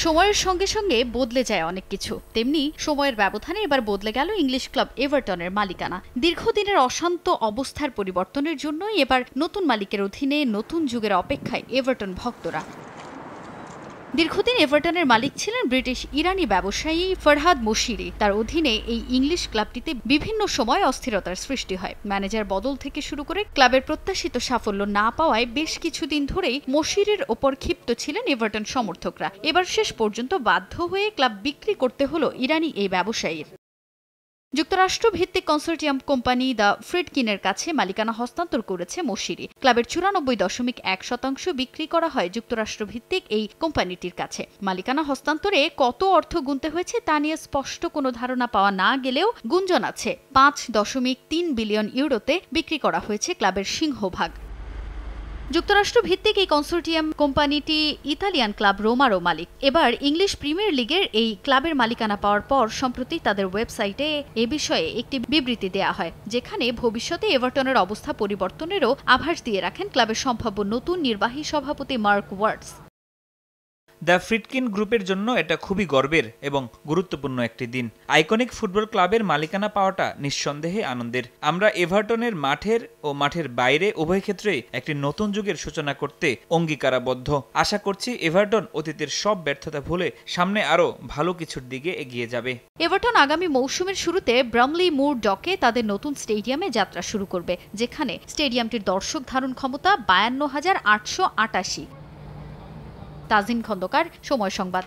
সময়ের সঙ্গে সঙ্গে বদলে যায় অনেক কিছু, তেমনি সময়ের ব্যবধানে এবার বদলে গেল ইংলিশ ক্লাব এভারটনের মালিকানা। দীর্ঘদিনের অশান্ত অবস্থার পরিবর্তনের জন্যই এবার নতুন মালিকের অধীনে নতুন যুগের অপেক্ষায় এভারটন ভক্তরা। দীর্ঘদিন এভারটনের মালিক ছিলেন ব্রিটিশ ইরানি ব্যবসায়ী ফরহাদ মশিরি। তার অধীনে এই ইংলিশ ক্লাবটিতে বিভিন্ন সময় অস্থিরতার সৃষ্টি হয়। ম্যানেজার বদল থেকে শুরু করে ক্লাবের প্রত্যাশিত সাফল্য না পাওয়ায় বেশ কিছুদিন ধরেই মশিরির ওপর ক্ষিপ্ত ছিলেন এভারটন সমর্থকরা। এবার শেষ পর্যন্ত বাধ্য হয়ে ক্লাব বিক্রি করতে হলো ইরানি এই ব্যবসায়ীর। যুক্তরাষ্ট্র ভিত্তিক কনসোর্টিয়াম কোম্পানি দ্য ফ্রিডকিনের কাছে মালিকানা হস্তান্তর করেছে মশিরি। ক্লাবের 94.1% বিক্রি করা হয় যুক্তরাষ্ট্র ভিত্তিক এই কোম্পানিটির কাছে। মালিকানা হস্তান্তরে কত অর্থ গুনতে হয়েছে তা নিয়ে স্পষ্ট কোনো ধারণা পাওয়া না গেলেও গুঞ্জন আছে 5.3 বিলিয়ন ইউরোতে বিক্রি করা হয়েছে ক্লাবের সিংহভাগ। যুক্তরাষ্ট্র ভিত্তিক এই কনসোর্টিয়াম কোম্পানিটি ইতালিয়ান ক্লাব রোমারও মালিক। এবার ইংলিশ প্রিমিয়ার লিগের এই ক্লাবের মালিকানা পাওয়ার পর সম্প্রতি তাদের ওয়েবসাইটে এ বিষয়ে একটি বিবৃতি দেয়া হয়, যেখানে ভবিষ্যতে এভারটনের অবস্থা পরিবর্তনেরও আভাস দিয়ে রাখেন ক্লাবের সম্ভাব্য নতুন নির্বাহী সভাপতি মার্ক ওয়ার্ডস। দ্য ফ্রিডকিন গ্রুপের জন্য এটা খুবই গর্বের এবং গুরুত্বপূর্ণ একটি দিন। আইকনিক ফুটবল ক্লাবের মালিকানা পাওয়াটা নিঃসন্দেহে আনন্দের। আমরা এভারটনের মাঠের ও মাঠের বাইরে উভয় ক্ষেত্রেই একটি নতুন যুগের সূচনা করতে অঙ্গীকারাবদ্ধ। আশা করছি এভারটন অতীতের সব ব্যর্থতা ভুলে সামনে আরও ভালো কিছুর দিকে এগিয়ে যাবে। এভারটন আগামী মৌসুমের শুরুতে ব্রামলি মুর ডকে তাদের নতুন স্টেডিয়ামে যাত্রা শুরু করবে, যেখানে স্টেডিয়ামটির দর্শক ধারণ ক্ষমতা 52,888। তাজিন খন্দকার, সময় সংবাদ।